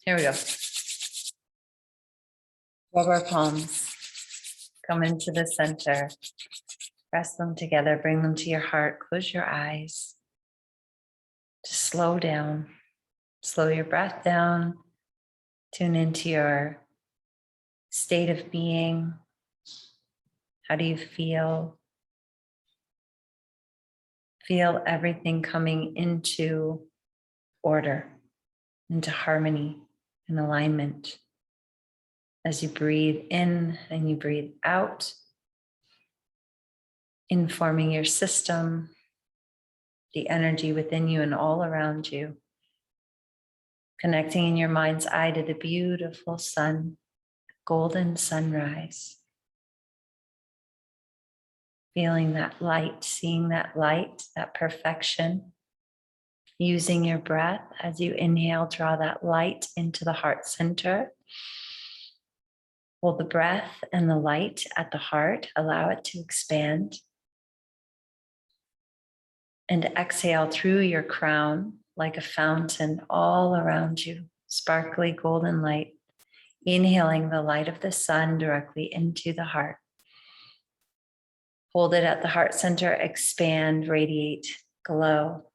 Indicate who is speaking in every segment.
Speaker 1: Here we go. Rub our palms. Come into the center. Press them together. Bring them to your heart. Close your eyes. Just slow down. Slow your breath down. Tune into your state of being. How do you feel? Feel everything coming into order, into harmony and alignment. As you breathe in and you breathe out, informing your system, the energy within you and all around you, connecting in your mind's eye to the beautiful sun, golden sunrise. Feeling that light, seeing that light, that perfection. Using your breath as you inhale, draw that light into the heart center. Hold the breath and the light at the heart, allow it to expand. And exhale through your crown like a fountain all around you, sparkly golden light. Inhaling the light of the sun directly into the heart. Hold it at the heart center, expand, radiate, glow.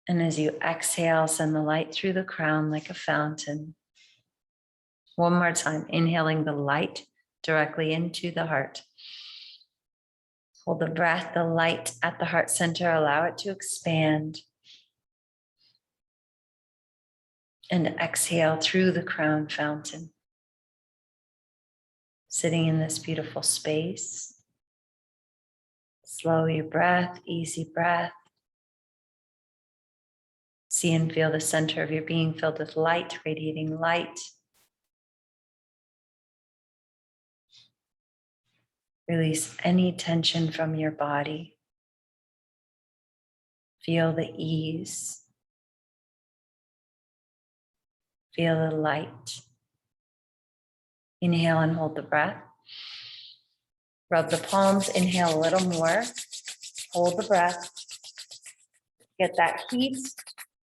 Speaker 1: And as you exhale, send the light through the crown like a fountain. One more time, inhaling the light directly into the heart. Hold the breath, the light at the heart center, allow it to expand. And exhale through the crown fountain. Sitting in this beautiful space. Slow your breath, easy breath. See and feel the center of your being filled with light, radiating light. Release any tension from your body. Feel the ease. Feel the light. Inhale and hold the breath. Rub the palms, inhale a little more. Hold the breath. Get that heat.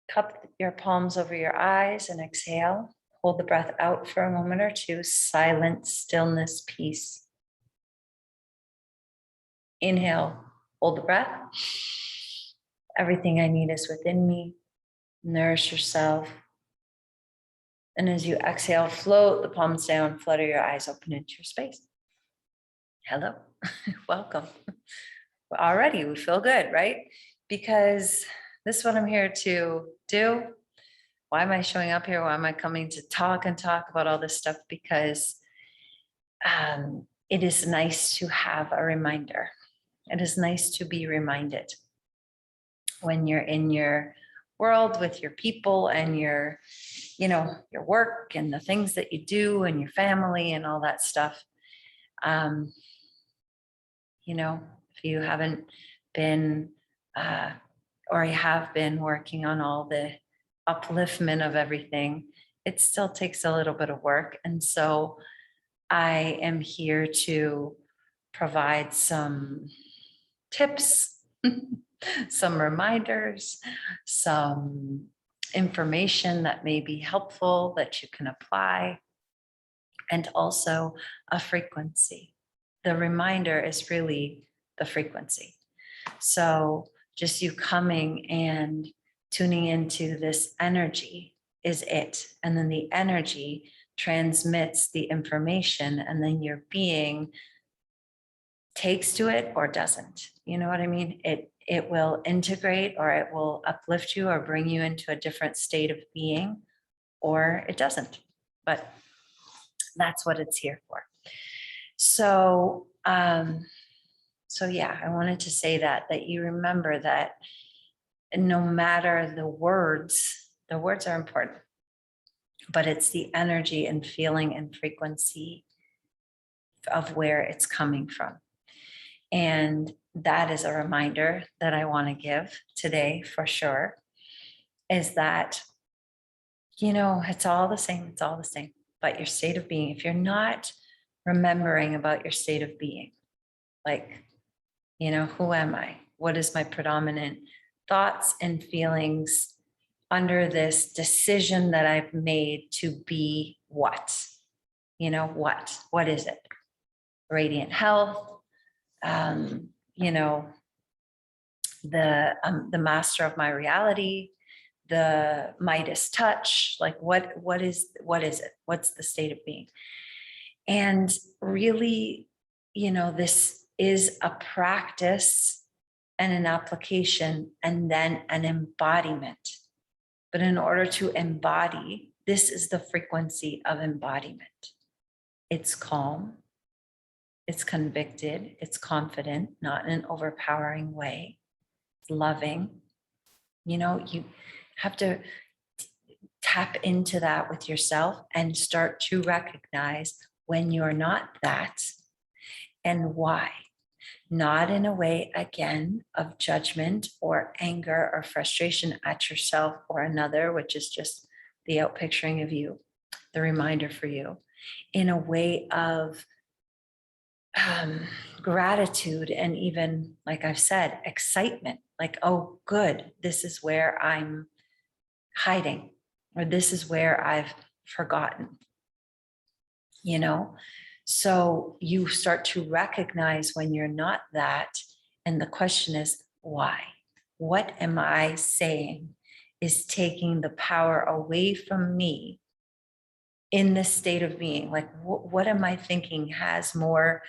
Speaker 1: Cup your palms over your eyes and exhale. Hold the breath out for a moment or two. Silence, stillness, peace. Inhale, hold the breath. Everything I need is within me. Nourish yourself. And as you exhale, float the palms down, flutter your eyes open into your space. Hello, welcome. Already we feel good, right? Because this is what I'm here to do. Why am I showing up here? Why am I coming to talk about all this stuff? Because it is nice to have a reminder. It is nice to be reminded when you're in your world with your people and your work and the things that you do and your family and all that stuff. If you haven't been or you have been working on all the upliftment of everything, it still takes a little bit of work. And so I am here to provide some tips, some reminders, some information that may be helpful that you can apply, and also a frequency. The reminder is really the frequency. So just you coming and tuning into this energy is it. And then the energy transmits the information, and then your being takes to it or doesn't. You know what I mean? It will integrate, or it will uplift you or bring you into a different state of being, or it doesn't. But that's what it's here for. So yeah, I wanted to say that you remember that no matter the words are important, but it's the energy and feeling and frequency of where it's coming from. And that is a reminder that I want to give today for sure, is that, it's all the same. It's all the same. But your state of being, if you're not remembering about your state of being, like, who am I? What is my predominant thoughts and feelings under this decision that I've made to be what? You know, what is it? Radiant health, you know, the master of my reality, the Midas touch, like what is it? What's the state of being? And really, you know, this is a practice and an application and then an embodiment. But in order to embody, this is the frequency of embodiment. It's calm, it's convicted, it's confident, not in an overpowering way. It's loving. You know, you have to tap into that with yourself and start to recognize when you're not that and why. Not in a way, again, of judgment or anger or frustration at yourself or another, which is just the outpicturing of you, the reminder for you, in a way of gratitude and even, like I've said, excitement. Like, oh, good, this is where I'm hiding, or this is where I've forgotten, you know? So you start to recognize when you're not that. And the question is, why? What am I saying is taking the power away from me in this state of being? Like, what am I thinking has more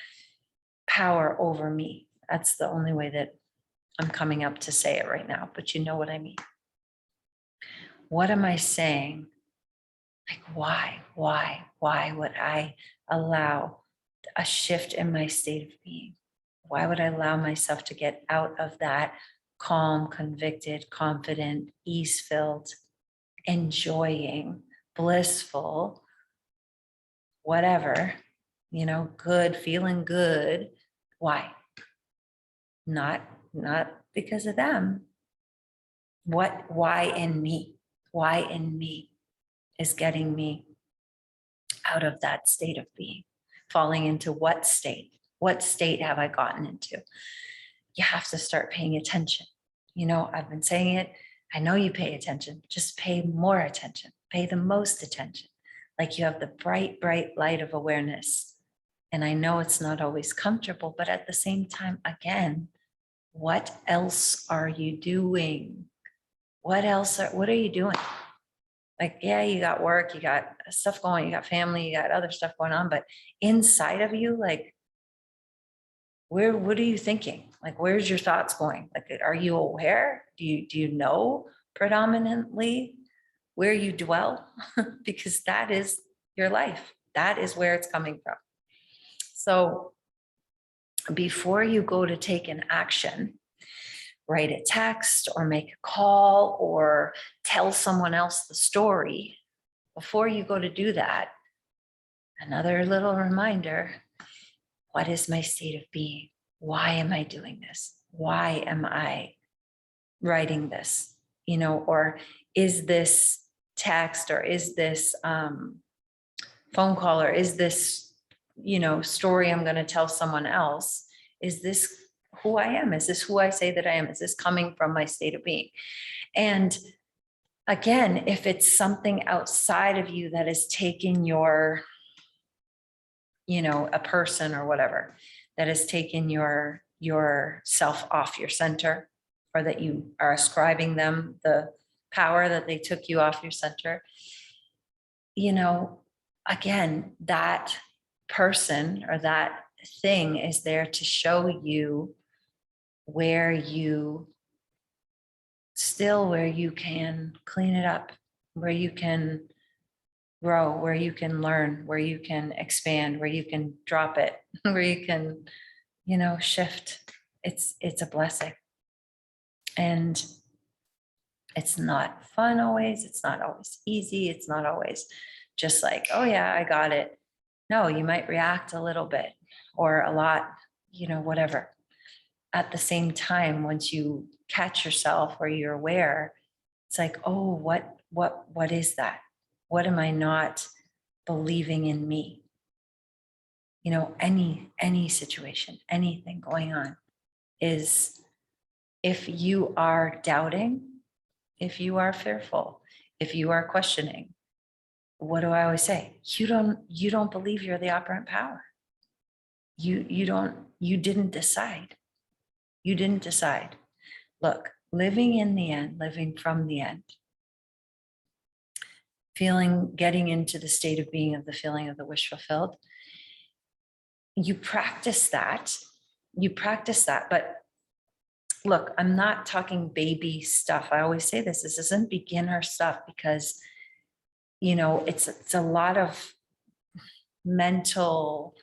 Speaker 1: power over me? That's the only way that I'm coming up to say it right now, but you know what I mean. What am I saying? Like, why would I allow a shift in my state of being? Why would I allow myself to get out of that calm, convicted, confident, ease-filled, enjoying, blissful, whatever, you know, good, feeling good? Why? Not because of them. Why in me? Why in me is getting me out of that state of being? Falling into what state? What state have I gotten into? You have to start paying attention. You know, I've been saying it. I know you pay attention. Just pay more attention. Pay the most attention. Like you have the bright, bright light of awareness. And I know it's not always comfortable, but at the same time, again, what else are you doing? What are you doing? Like, yeah, you got work, you got stuff going, you got family, you got other stuff going on, but inside of you, like, what are you thinking? Like, where's your thoughts going? Like, are you aware? Do you know predominantly where you dwell? Because that is your life. That is where it's coming from. So before you go to take an action, write a text or make a call or tell someone else the story, before you go to do that, another little reminder, what is my state of being? Why am I doing this? Why am I writing this? You know, or is this text or is this phone call or is this, you know, story I'm going to tell someone else? Is this who I am? Is this who I say that I am? Is this coming from my state of being? And again, if it's something outside of you that is taking your, you know, a person or whatever, that is taking your self off your center, or that you are ascribing them the power that they took you off your center, you know, again, that person or that thing is there to show you where you can clean it up, where you can grow, where you can learn, where you can expand, where you can drop it, where you can, you know, shift. It's a blessing. And it's not fun always. It's not always easy. It's not always just like, oh yeah, I got it. No, you might react a little bit or a lot, you know, whatever. At the same time, once you catch yourself or you're aware, it's like, oh, what is that? What am I not believing in me? You know, any situation, anything going on is, if you are doubting, if you are fearful, if you are questioning, what do I always say? You don't believe you're the operant power. You didn't decide. You didn't decide. Look, living in the end, living from the end, getting into the state of being of the feeling of the wish fulfilled. You practice that. But look, I'm not talking baby stuff. I always say this isn't beginner stuff because, it's a lot of mental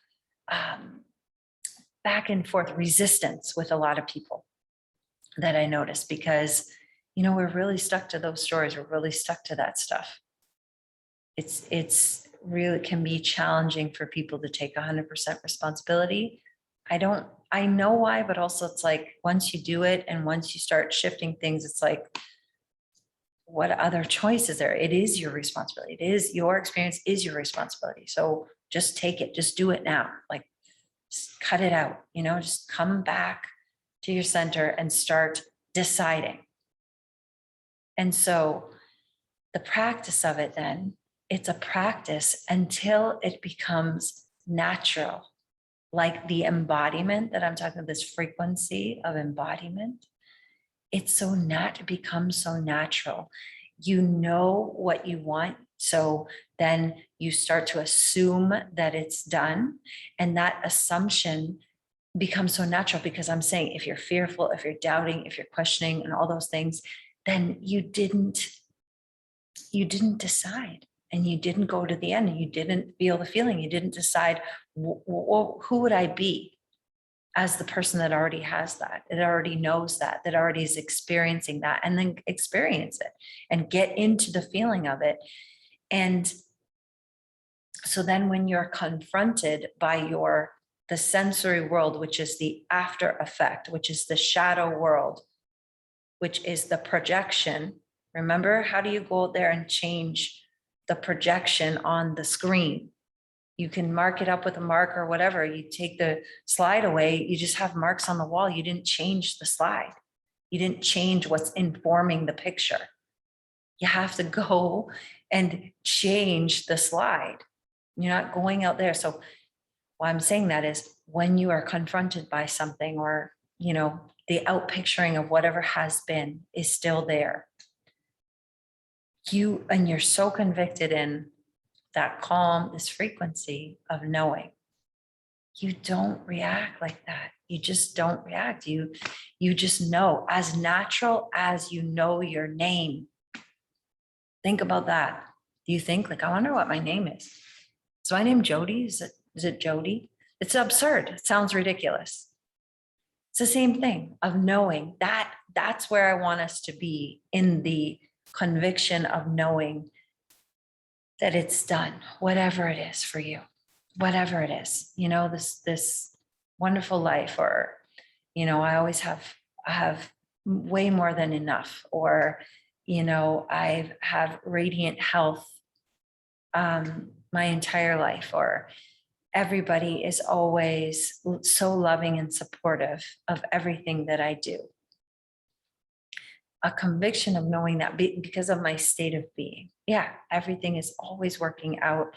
Speaker 1: back and forth resistance with a lot of people that I notice because, we're really stuck to those stories. We're really stuck to that stuff. It's really can be challenging for people to take 100% responsibility. I know why, but also it's like once you do it and once you start shifting things, it's like, what other choice is there? It is your responsibility. It is your experience is your responsibility. So just take it, just do it now. Like just cut it out, just come back to your center and start deciding. And so the practice of it then, it's a practice until it becomes natural, like the embodiment that I'm talking about, this frequency of embodiment. It becomes so natural. You know what you want. So then you start to assume that it's done. And that assumption becomes so natural because I'm saying, if you're fearful, if you're doubting, if you're questioning and all those things, then you didn't decide and you didn't go to the end and you didn't feel the feeling. You didn't decide who would I be as the person that already has that, it already knows that already is experiencing that, and then experience it and get into the feeling of it. And so then when you're confronted by the sensory world, which is the after effect, which is the shadow world, which is the projection. Remember, how do you go out there and change the projection on the screen? You can mark it up with a marker or whatever. You take the slide away, you just have marks on the wall. You didn't change the slide. You didn't change what's informing the picture. You have to go and change the slide. You're not going out there. So why I'm saying that is when you are confronted by something or, the outpicturing of whatever has been is still there. You're so convicted in that calm, this frequency of knowing. You don't react like that. You just don't react. You just know, as natural as you know your name. Think about that. Do you think like, I wonder what my name is? Is my name Jody? Is it Jody? It's absurd. It sounds ridiculous. It's the same thing of knowing that that's where I want us to be, in the conviction of knowing that it's done, whatever it is for you, whatever it is, this wonderful life, or, I always I have way more than enough, or, I have radiant health my entire life, or everybody is always so loving and supportive of everything that I do. A conviction of knowing that because of my state of being. Yeah, everything is always working out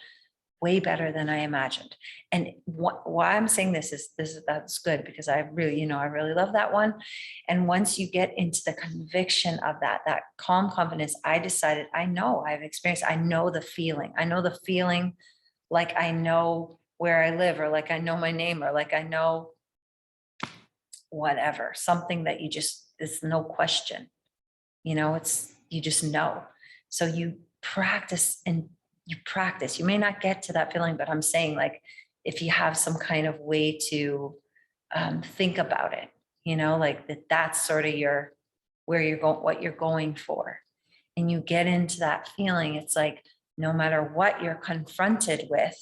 Speaker 1: way better than I imagined. And why I'm saying this is that's good, because I really, I really love that one. And once you get into the conviction of that calm confidence, I decided, I know I've experienced, I know the feeling. Like I know where I live, or like I know my name, or like I know whatever, something that it's no question. It's, you just know. So you practice. You may not get to that feeling, but I'm saying, like, if you have some kind of way to think about it, like that's sort of where you're going, what you're going for. And you get into that feeling. It's like, no matter what you're confronted with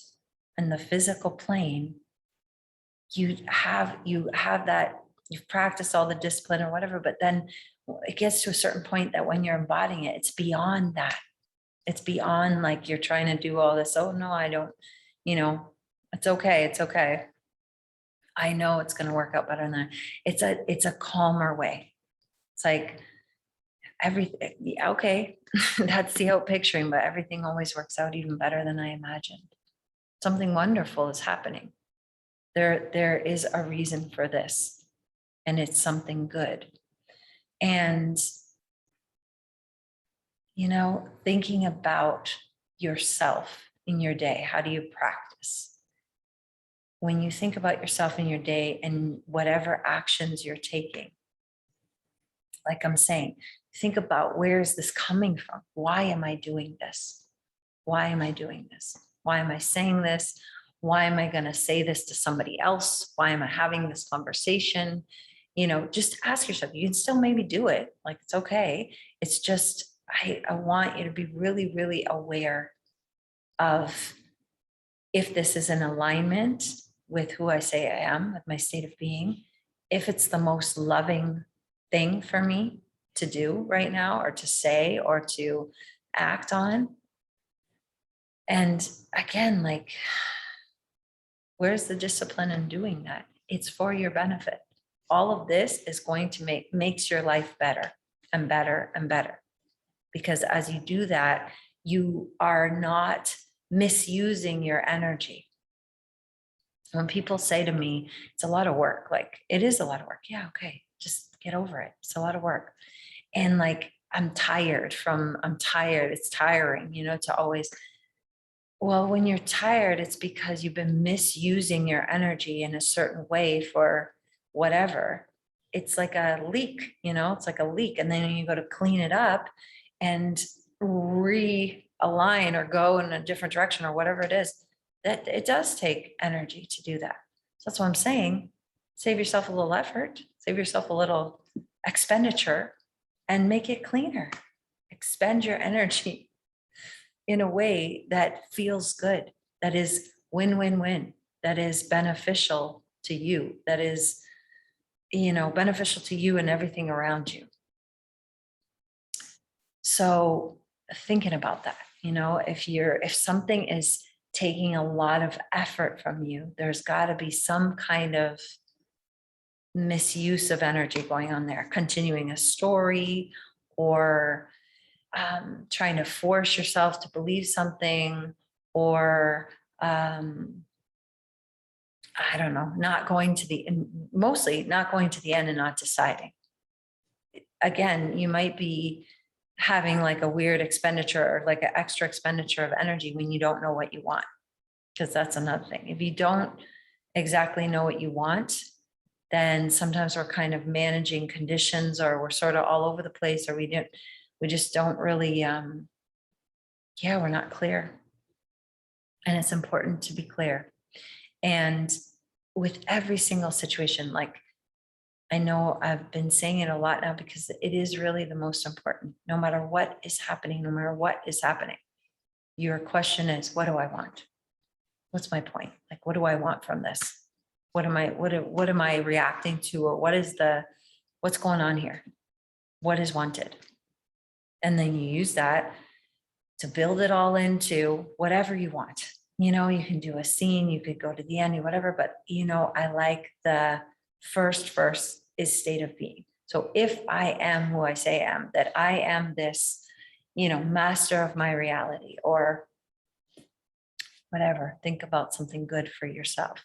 Speaker 1: in the physical plane, you have that, you've practiced all the discipline or whatever, but then it gets to a certain point that when you're embodying it, it's beyond that. It's beyond like you're trying to do all this. Oh no, I don't, it's okay. It's okay. I know it's going to work out better than that. It's a calmer way. It's like, everything, yeah, okay, that's the out picturing, but everything always works out even better than I imagined. Something wonderful is happening. There is a reason for this, and it's something good. And, thinking about yourself in your day, how do you practice? When you think about yourself in your day and whatever actions you're taking, like I'm saying, think about, where is this coming from? Why am I doing this? Why am I doing this? Why am I saying this? Why am I going to say this to somebody else? Why am I having this conversation? Just ask yourself. You can still maybe do it. Like, it's okay. It's just, I want you to be really, really aware of if this is in alignment with who I say I am, with my state of being, if it's the most loving thing for me to do right now, or to say, or to act on. And again, like, where's the discipline in doing that? It's for your benefit. All of this is going to makes your life better and better and better. Because as you do that, you are not misusing your energy. When people say to me, it's a lot of work, like, it is a lot of work. Yeah, okay, just get over it. It's a lot of work. And like, I'm tired. It's tiring, to always, well, when you're tired, it's because you've been misusing your energy in a certain way for whatever. It's like a leak, it's like a leak. And then you go to clean it up and realign or go in a different direction or whatever it is, that it does take energy to do that. So that's what I'm saying. Save yourself a little effort, save yourself a little expenditure, and make it cleaner. Expend your energy in a way that feels good, that is win-win-win, that is beneficial to you, that is, beneficial to you and everything around you. So thinking about that, if something is taking a lot of effort from you, there's got to be some kind of misuse of energy going on there, continuing a story, or trying to force yourself to believe something, or I don't know, mostly not going to the end and not deciding. Again, you might be having like a weird expenditure, or like an extra expenditure of energy when you don't know what you want, because that's another thing. If you don't exactly know what you want, then sometimes we're kind of managing conditions, or we're sort of all over the place, or we just don't really, we're not clear. And it's important to be clear. And with every single situation, like, I know I've been saying it a lot now, because it is really the most important. No matter what is happening, your question is, what do I want? What's my point? Like, what do I want from this? What am I reacting to? Or what's going on here? What is wanted? And then you use that to build it all into whatever you want. You can do a scene, you could go to the end, whatever, but I like the first verse is state of being. So if I am who I say I am, that I am this, master of my reality, or whatever, think about something good for yourself.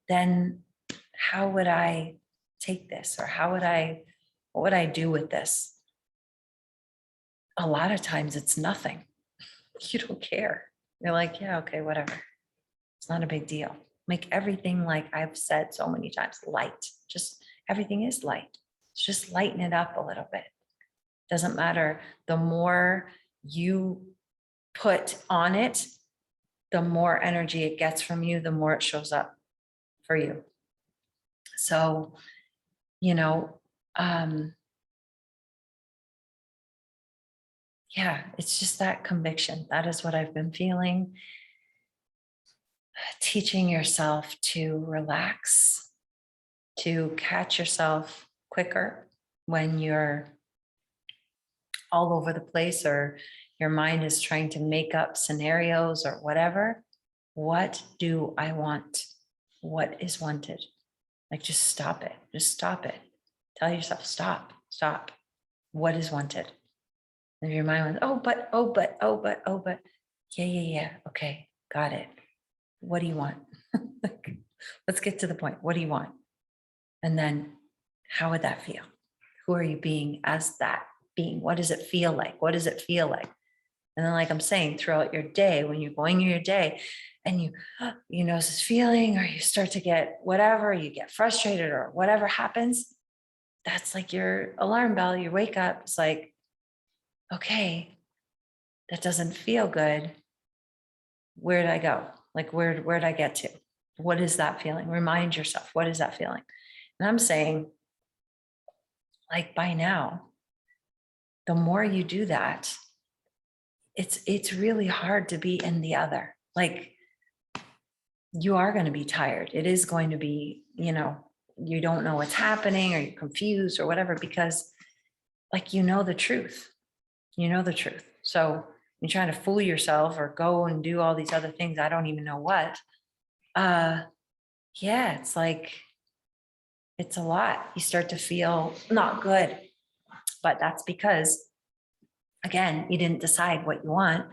Speaker 1: Then how would I take this? Or what would I do with this? A lot of times it's nothing. You don't care. You're like, yeah, okay, whatever. It's not a big deal. Make everything, like I've said so many times, light. Just everything is light. Just lighten it up a little bit. Doesn't matter. The more you put on it, the more energy it gets from you, the more it shows up for you. So, it's just that conviction. That is what I've been feeling. Teaching yourself to relax, to catch yourself quicker when you're all over the place, or your mind is trying to make up scenarios or whatever. What do I want? What is wanted? Like, just stop it. Just stop it. Tell yourself, stop. What is wanted? And if your mind went, oh, but, oh, but, oh, but, oh, but, yeah. Okay, got it. What do you want? Let's get to the point. What do you want? And then how would that feel? Who are you being as that being? What does it feel like? What does it feel like? And then, like I'm saying, throughout your day, when you're going in your day and you know this feeling, or you start to get whatever, you get frustrated or whatever happens, that's like your alarm bell. You wake up, it's like, okay, that doesn't feel good. Where did I go? Like, where did I get to? What is that feeling? Remind yourself, what is that feeling? And I'm saying, like, by now, the more you do that, it's really hard to be in the other. Like, you are going to be tired. It is going to be, you don't know what's happening, or you're confused or whatever, because like, the truth, So you're trying to fool yourself or go and do all these other things. I don't even know what. Yeah, it's like, it's a lot. You start to feel not good, but that's because, again, you didn't decide what you want.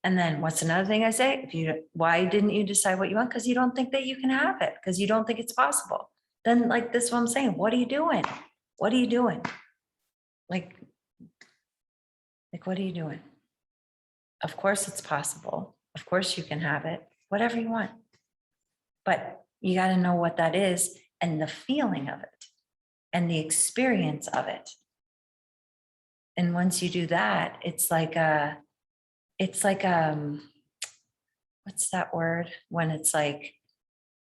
Speaker 1: And then what's another thing I say? Why didn't you decide what you want? Because you don't think that you can have it, because you don't think it's possible. Then, like, this is what I'm saying. What are you doing? What are you doing? Like, what are you doing? Of course it's possible. Of course you can have it, whatever you want. But you got to know what that is, and the feeling of it, and the experience of it. And once you do that, it's like what's that word? When it's like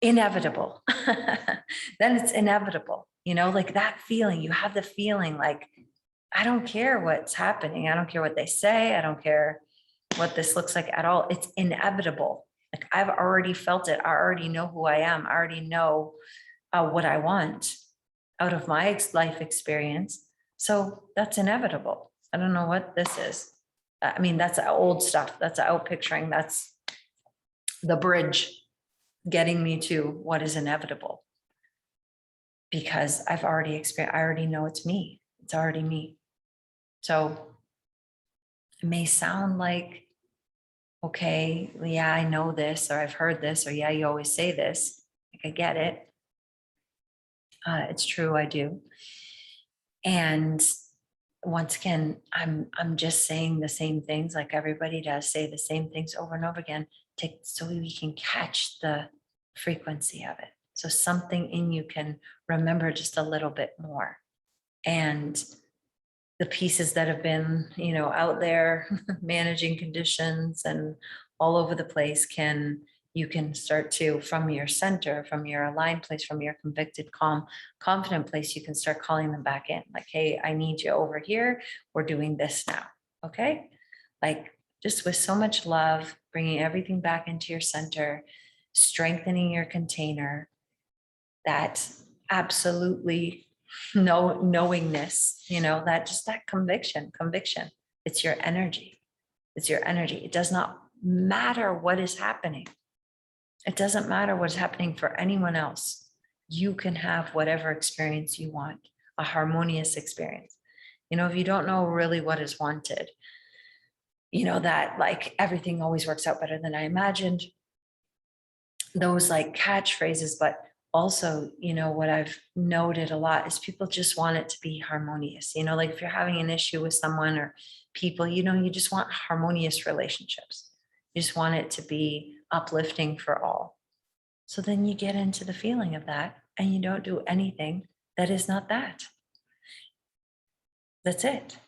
Speaker 1: inevitable, then it's inevitable, like that feeling. You have the feeling like, I don't care what's happening. I don't care what they say. I don't care what this looks like at all. It's inevitable. Like, I've already felt it. I already know who I am. I already know what I want out of my life experience. So that's inevitable. I don't know what this is. I mean, that's old stuff. That's out picturing. That's the bridge getting me to what is inevitable. Because I've already experienced, I already know it's me. It's already me. So it may sound like, okay, yeah, I know this, or I've heard this, or yeah, you always say this. Like, I get it. It's true, I do. And once again, I'm just saying the same things, like everybody does, say the same things over and over again, so we can catch the frequency of it. So something in you can remember just a little bit more. And the pieces that have been, out there managing conditions and all over the place, you can start to, from your center, from your aligned place, from your convicted, calm, confident place, you can start calling them back in. Like, hey, I need you over here. We're doing this now. Okay. Like, just with so much love, bringing everything back into your center, strengthening your container, that absolutely knowingness, that conviction. It's your energy. It does not matter what is happening. It doesn't matter what's happening for anyone else. You can have whatever experience you want, a harmonious experience. If you don't know really what is wanted, that like everything always works out better than I imagined, those like catchphrases. But also, what I've noted a lot is people just want it to be harmonious. Like, if you're having an issue with someone or people, you just want harmonious relationships. You just want it to be uplifting for all. So then you get into the feeling of that, and you don't do anything that is not that. That's it.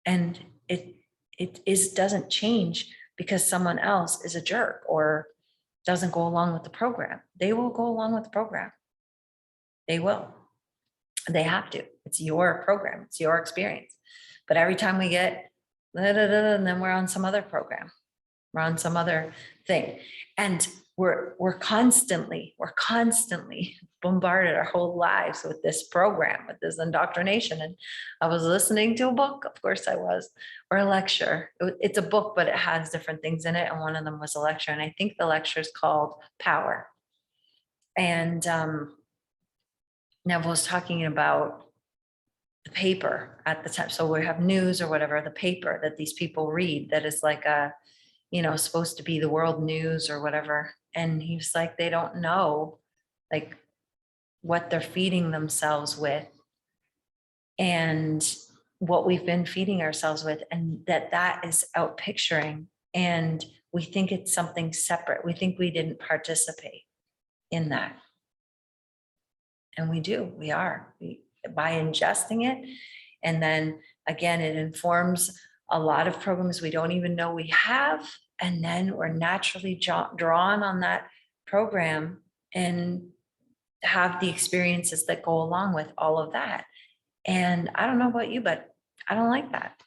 Speaker 1: And it doesn't change because someone else is a jerk or doesn't go along with the program. They will go along with the program. They will. They have to. It's your program. It's your experience. But every time we get and then we're on some other program. We're on some other thing. And we're constantly bombarded our whole lives with this program, with this indoctrination. And I was listening to a book, of course I was, or a lecture. It's a book, but it has different things in it. And one of them was a lecture. And I think the lecture is called Power. And Neville was talking about the paper at the time. So we have news or whatever, the paper that these people read that is like a, supposed to be the world news or whatever. And he was like, they don't know like what they're feeding themselves with and what we've been feeding ourselves with, and that is out picturing. And we think it's something separate. We think we didn't participate in that. And we do, by ingesting it. And then again, it informs a lot of programs we don't even know we have. And then we're naturally drawn on that program and have the experiences that go along with all of that. And I don't know about you, but I don't like that.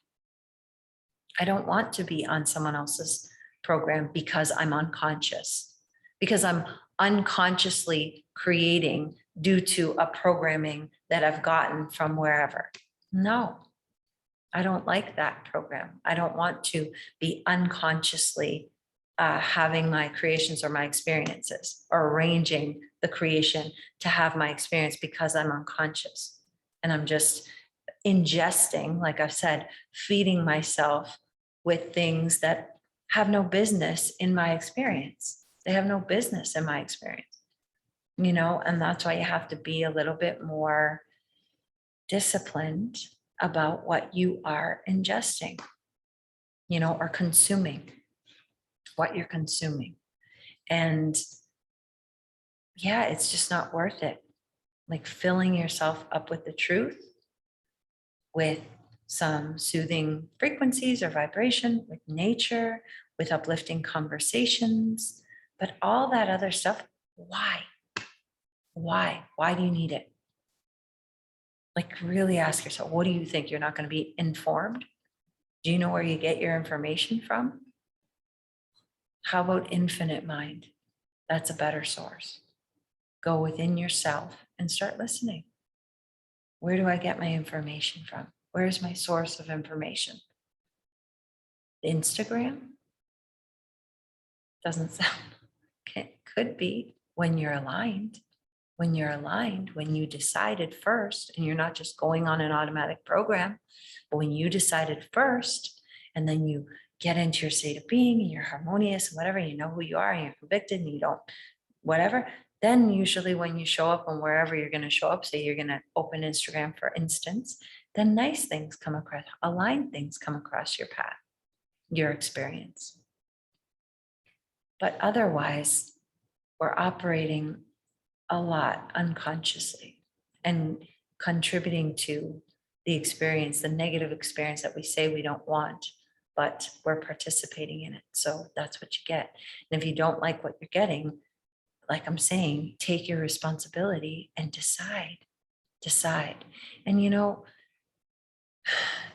Speaker 1: I don't want to be on someone else's program because I'm unconscious, because I'm unconsciously creating due to a programming that I've gotten from wherever. No, I don't like that program. I don't want to be unconsciously having my creations or my experiences, or arranging the creation to have my experience because I'm unconscious. And I'm just ingesting, like I've said, feeding myself with things that have no business in my experience. They have no business in my experience, and that's why you have to be a little bit more disciplined about what you are ingesting, or consuming, what you're consuming. And yeah, it's just not worth it. Like filling yourself up with the truth, with some soothing frequencies or vibration, with nature, with uplifting conversations, but all that other stuff, why? Why do you need it? Like really ask yourself, what do you think? You're not going to be informed? Do you know where you get your information from? How about infinite mind? That's a better source. Go within yourself and start listening. Where do I get my information from? Where's my source of information? Instagram? Doesn't sound, could be when you're aligned. When you're aligned, when you decided first, and you're not just going on an automatic program, but when you decided first, and then you get into your state of being and you're harmonious and whatever, you know who you are and you're convicted and you don't, whatever, then usually when you show up and wherever you're going to show up, say you're going to open Instagram, for instance, then nice things come across, aligned things come across your path, your experience. But otherwise, we're operating a lot unconsciously and contributing to the experience, the negative experience that we say we don't want, but we're participating in it. So that's what you get. And if you don't like what you're getting, like I'm saying, take your responsibility and decide. And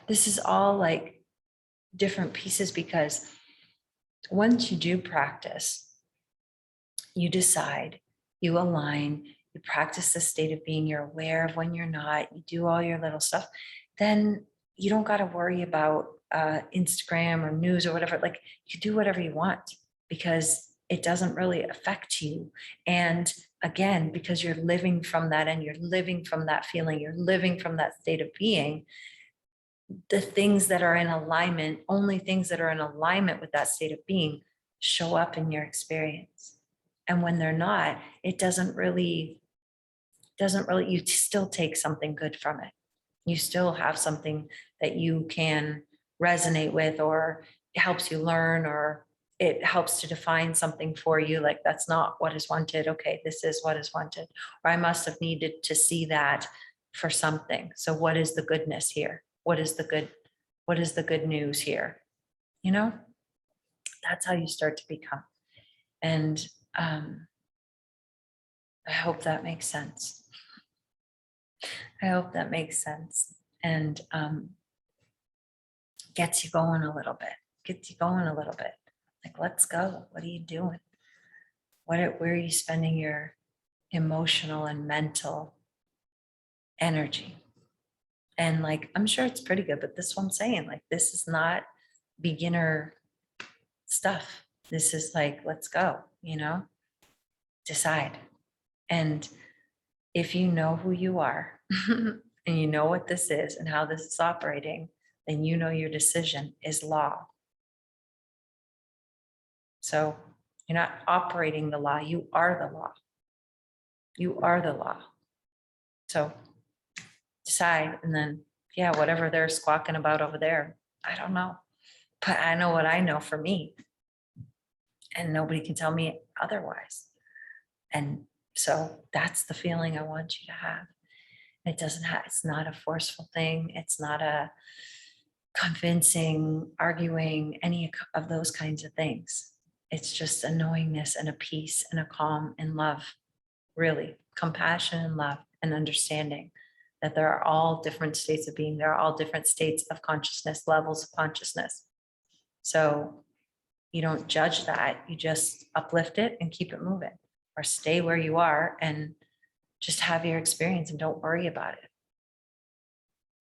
Speaker 1: this is all like different pieces, because once you do practice, you decide, you align, you practice the state of being, you're aware of when you're not, you do all your little stuff, then you don't got to worry about Instagram or news or whatever. Like, you do whatever you want because it doesn't really affect you. And again, because you're living from that and you're living from that feeling, you're living from that state of being, the things that are in alignment, only things that are in alignment with that state of being show up in your experience. And when they're not, it doesn't really, you still take something good from it. You still have something that you can resonate with, or it helps you learn, or it helps to define something for you. Like, that's not what is wanted. Okay, this is what is wanted. Or I must have needed to see that for something. So what is the goodness here? What is the good news here? That's how you start to become. And I hope that makes sense. And gets you going a little bit. Like, let's go. What are you doing? Where are you spending your emotional and mental energy? And like, I'm sure it's pretty good, but this is what I'm saying, like, this is not beginner stuff. This is like, let's go, decide. And if you know who you are, and you know what this is and how this is operating, then you know your decision is law. So you're not operating the law, you are the law. You are the law. So decide, and then, yeah, whatever they're squawking about over there, I don't know. But I know what I know for me. And nobody can tell me otherwise. And so that's the feeling I want you to have. It doesn't have, it's not a forceful thing. It's not a convincing, arguing, any of those kinds of things. It's just a knowingness and a peace and a calm and love, really compassion and love and understanding that there are all different states of being. There are all different states of consciousness, levels of consciousness. So you don't judge that, you just uplift it and keep it moving, or stay where you are and just have your experience and don't worry about it.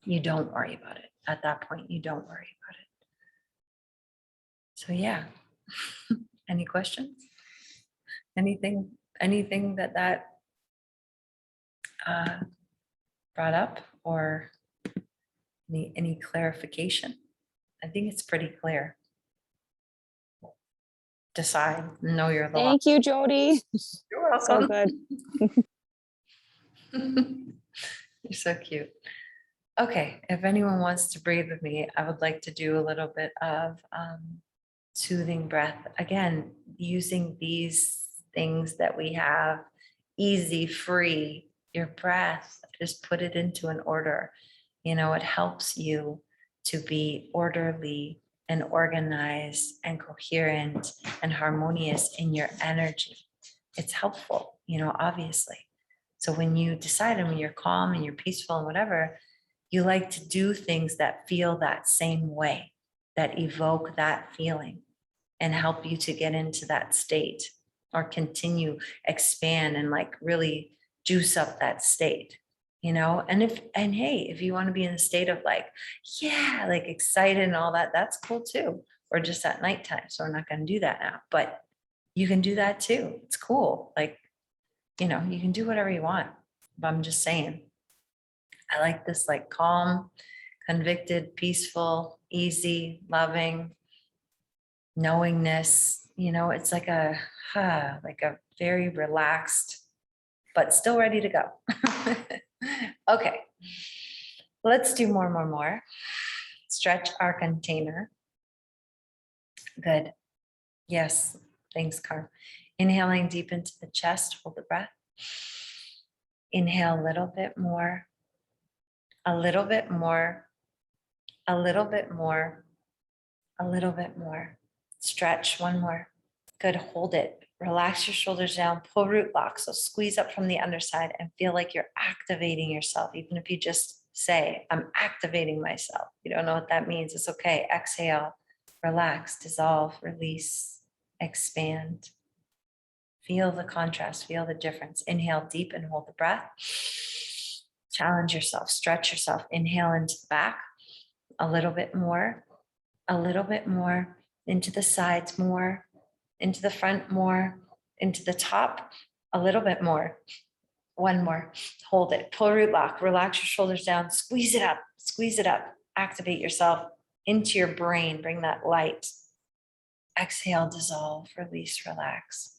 Speaker 1: You don't worry about it. At that point, you don't worry about it. So yeah. Any questions? Anything that brought up, or any clarification? I think it's pretty clear. Decide, know you're the law.
Speaker 2: Thank you, Jody.
Speaker 1: You're welcome.
Speaker 2: So good.
Speaker 1: You're so cute. Okay, if anyone wants to breathe with me, I would like to do a little bit of soothing breath. Again, using these things that we have, easy, free, your breath, just put it into an order. You know, it helps you to be orderly and organized and coherent and harmonious in your energy. It's helpful, you know, obviously. So when you decide and when you're calm and you're peaceful and whatever, you like to do things that feel that same way, that evoke that feeling and help you to get into that state, or continue, expand, and like really juice up that state, you know? And hey, if you want to be in a state of like, yeah, like excited and all that, that's cool too. Or just at nighttime. So we're not going to do that now, but you can do that too. It's cool. Like, you know, you can do whatever you want, but I'm just saying, I like this like calm, convicted, peaceful, easy, loving knowingness. You know, it's like a very relaxed, but still ready to go. Okay, let's do more. Stretch our container. Good. Yes, thanks, Carm. Inhaling deep into the chest, hold the breath. Inhale a little bit more, a little bit more, a little bit more, a little bit more. Stretch, one more. Good, hold it. Relax your shoulders down, pull root lock. So squeeze up from the underside and feel like you're activating yourself. Even if you just say, I'm activating myself. You don't know what that means. It's okay. Exhale, relax, dissolve, release, expand. Feel the contrast, feel the difference. Inhale deep and hold the breath. Challenge yourself, stretch yourself. Inhale into the back, a little bit more, into the sides more, into the front more, into the top, a little bit more. One more, hold it, pull root lock, relax your shoulders down, squeeze it up, activate yourself into your brain, bring that light. Exhale, dissolve, release, relax,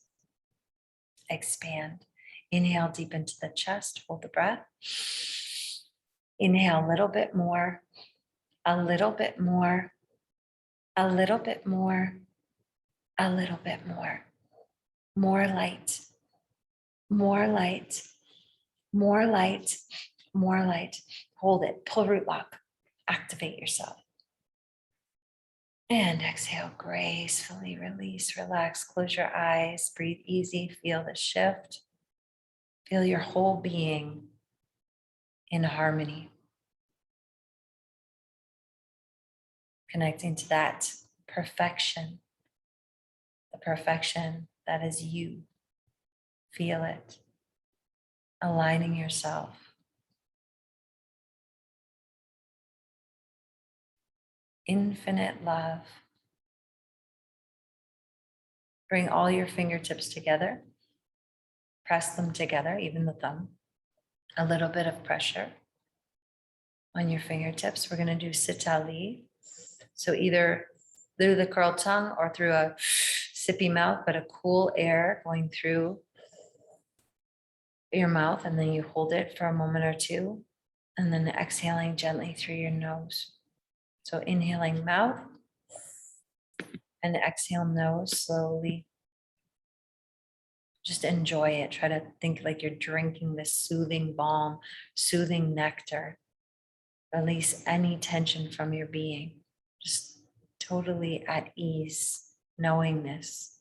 Speaker 1: expand. Inhale deep into the chest, hold the breath. Inhale a little bit more, a little bit more, a little bit more, a little bit more. More light, more light, more light, more light. Hold it, pull root lock, activate yourself. And exhale, gracefully release, relax, close your eyes, breathe easy, feel the shift. Feel your whole being in harmony. Connecting to that perfection, the perfection that is you. Feel it. Aligning yourself. Infinite love. Bring all your fingertips together. Press them together, even the thumb. A little bit of pressure. on your fingertips. We're going to do sitali. So either through the curled tongue or through a sippy mouth, but a cool air going through your mouth, and then you hold it for a moment or two, and then exhaling gently through your nose. So inhaling mouth and exhale nose slowly. Just enjoy it. Try to think like you're drinking this soothing balm, soothing nectar. Release any tension from your being. Just totally at ease, knowing this.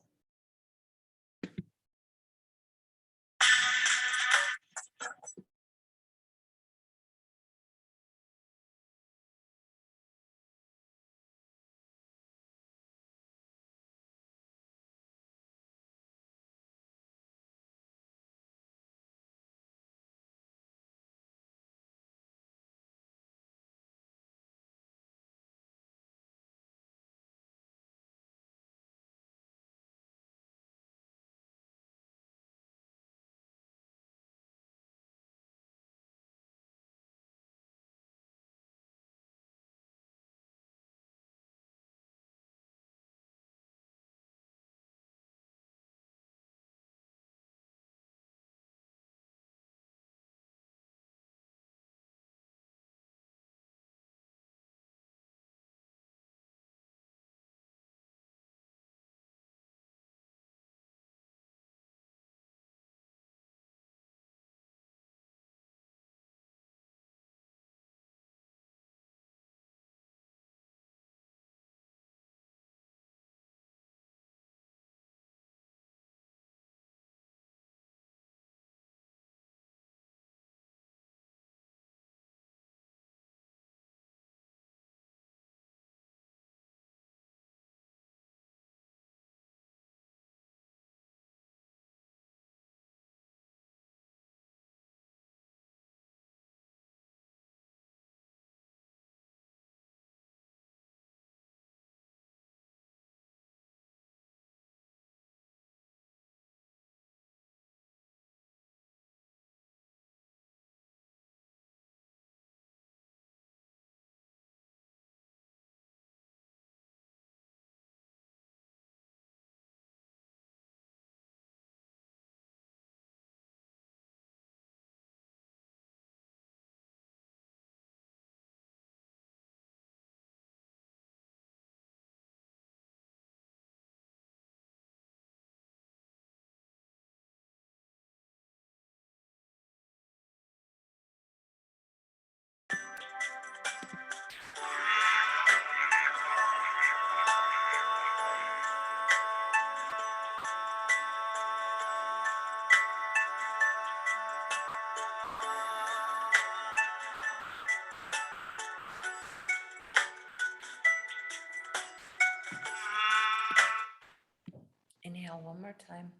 Speaker 1: Inhale one more time.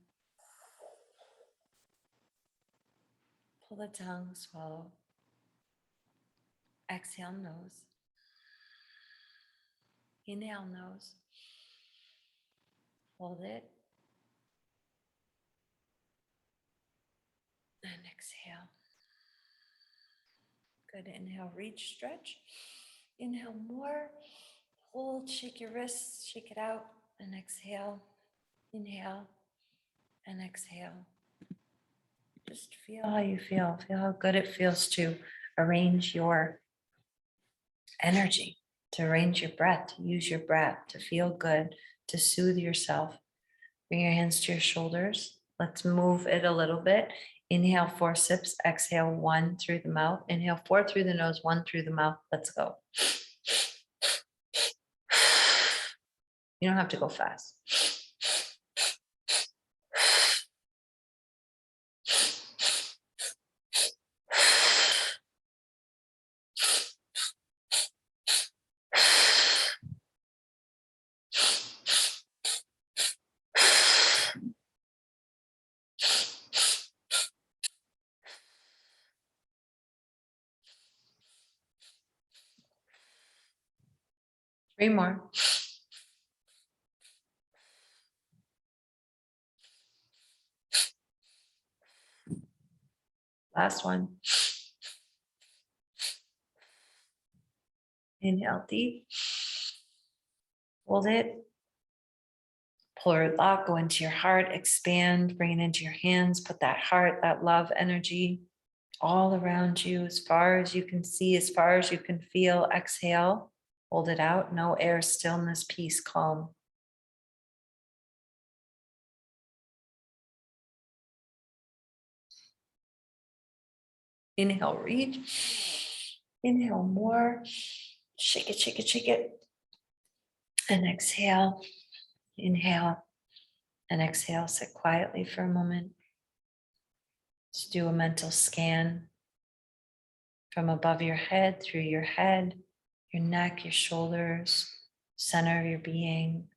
Speaker 1: Pull the tongue, swallow. Exhale nose. Inhale nose. Hold it. And exhale. Good. Inhale, reach, stretch. Inhale more. Hold, shake your wrists, shake it out, and exhale. Inhale and exhale. Just feel how you feel. Feel how good it feels to arrange your energy, to arrange your breath, to use your breath, to feel good, to soothe yourself. Bring your hands to your shoulders. Let's move it a little bit. Inhale 4 sips, exhale 1 through the mouth. Inhale 4 through the nose, 1 through the mouth. Let's go. You don't have to go fast. 3 more. Last one. Inhale deep. Hold it. Pull your thought, go into your heart, expand, bring it into your hands, put that heart, that love energy all around you as far as you can see, as far as you can feel. Exhale, hold it out. No air, stillness, peace, calm. Inhale, reach. Inhale more. Shake it, shake it, shake it. And exhale. Inhale and exhale. Sit quietly for a moment. Just do a mental scan from above your head, through your head, your neck, your shoulders, center of your being,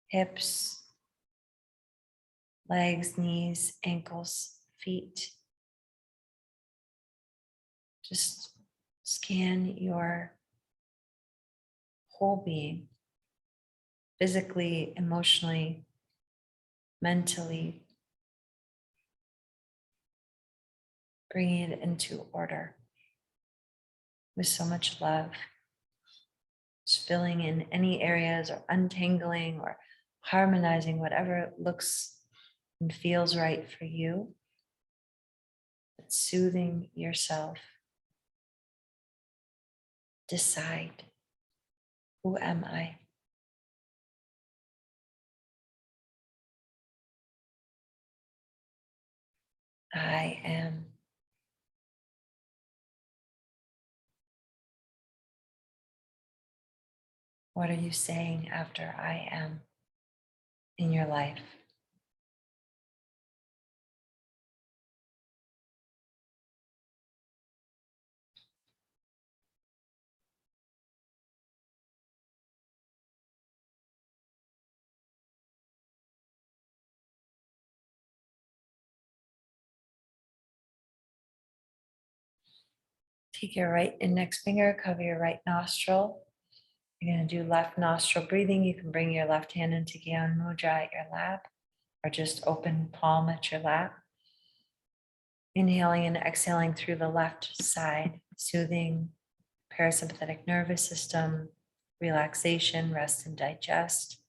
Speaker 1: hips, legs, knees, ankles, feet. Just scan your whole being, physically, emotionally, mentally, bringing it into order with so much love. Just filling in any areas or untangling or harmonizing whatever looks and feels right for you. But soothing yourself. Decide, who am I? I am. What are you saying after I am in your life? Take your right index finger, cover your right nostril. You're going to do left nostril breathing. You can bring your left hand into Gyan Mudra at your lap or just open palm at your lap. Inhaling and exhaling through the left side, soothing parasympathetic nervous system, relaxation, rest and digest.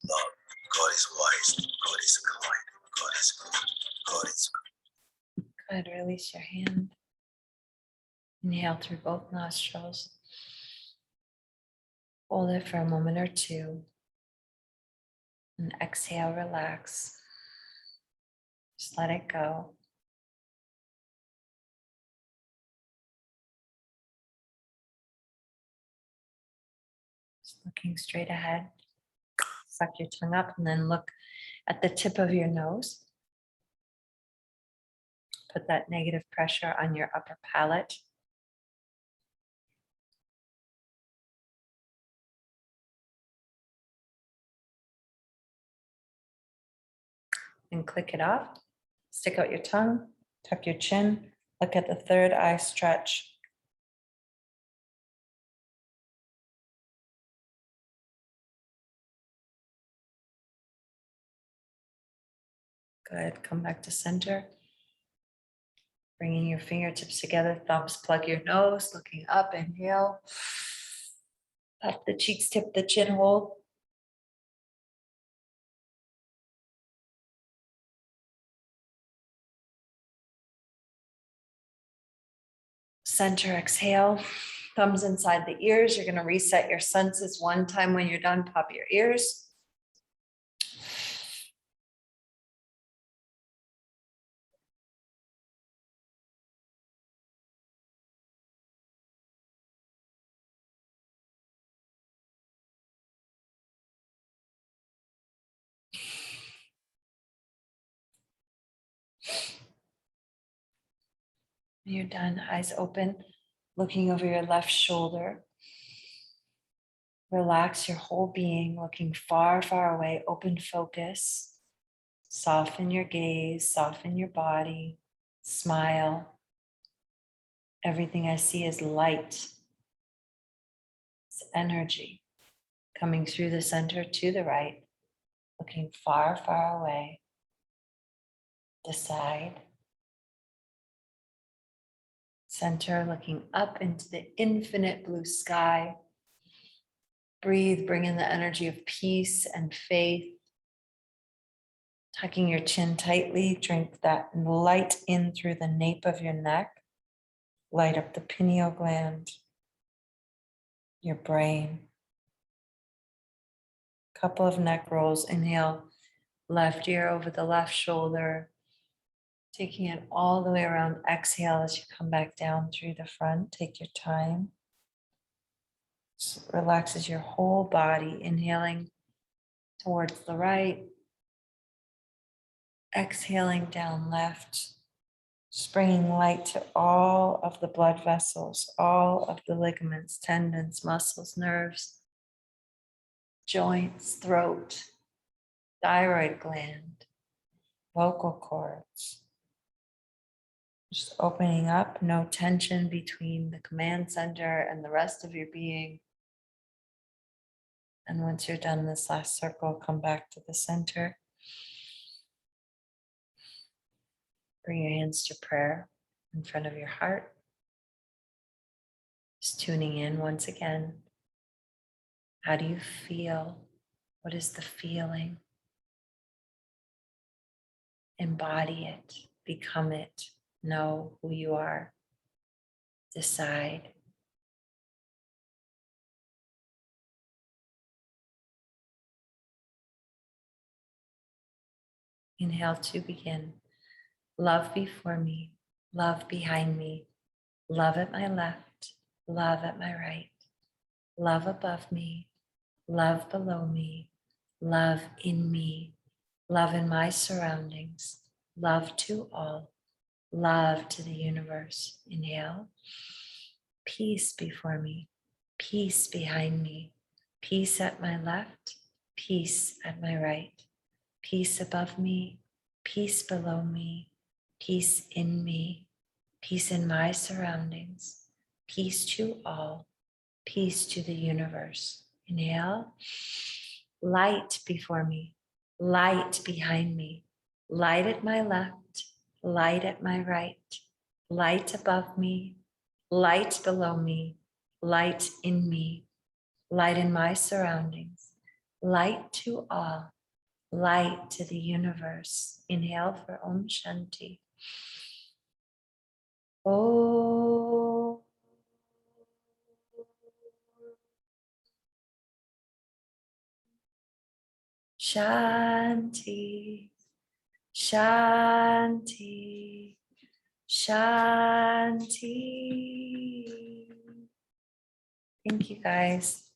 Speaker 2: Love. God is wise. God is kind. God is good. God is good.
Speaker 1: Go ahead, release your hand. Inhale through both nostrils. Hold it for a moment or two. And exhale, relax. Just let it go. Just looking straight ahead. Suck your tongue up and then look at the tip of your nose. Put that negative pressure on your upper palate. And click it off. Stick out your tongue, tuck your chin, look at the third eye stretch. Good, come back to center. Bringing your fingertips together, thumbs plug your nose, looking up, inhale. Puff the cheeks, tip the chin, hold. Center, exhale. Thumbs inside the ears. You're going to reset your senses one time. When you're done, pop your ears. When you're done, eyes open, looking over your left shoulder. Relax your whole being, looking far, far away, open focus. Soften your gaze, soften your body, smile. Everything I see is light. It's energy coming through the center to the right, looking far, far away. Decide. Center, looking up into the infinite blue sky. Breathe, bring in the energy of peace and faith. Tucking your chin tightly, drink that light in through the nape of your neck. Light up the pineal gland, your brain. Couple of neck rolls. Inhale, left ear over the left shoulder. Taking it all the way around. Exhale as you come back down through the front. Take your time. Relaxes your whole body. Inhaling towards the right. Exhaling down left. Just bringing light to all of the blood vessels, all of the ligaments, tendons, muscles, nerves, joints, throat, thyroid gland, vocal cords. Just opening up, no tension between the command center and the rest of your being. And once you're done this last circle, come back to the center. Bring your hands to prayer in front of your heart. Just tuning in once again. How do you feel? What is the feeling? Embody it, become it, know who you are, decide. Inhale to begin. Love before me, love behind me, love at my left, love at my right, love above me, love below me, love in me, love in my surroundings, love to all, love to the universe. Inhale. Peace before me, peace behind me, peace at my left, peace at my right, peace above me, peace below me, peace in me, peace in my surroundings, peace to all, peace to the universe. Inhale. Light before me, light behind me, light at my left, light at my right, light above me, light below me, light in me, light in my surroundings, light to all, light to the universe. Inhale for Om Shanti. Oh. Shanti, Shanti, Shanti. Thank you guys.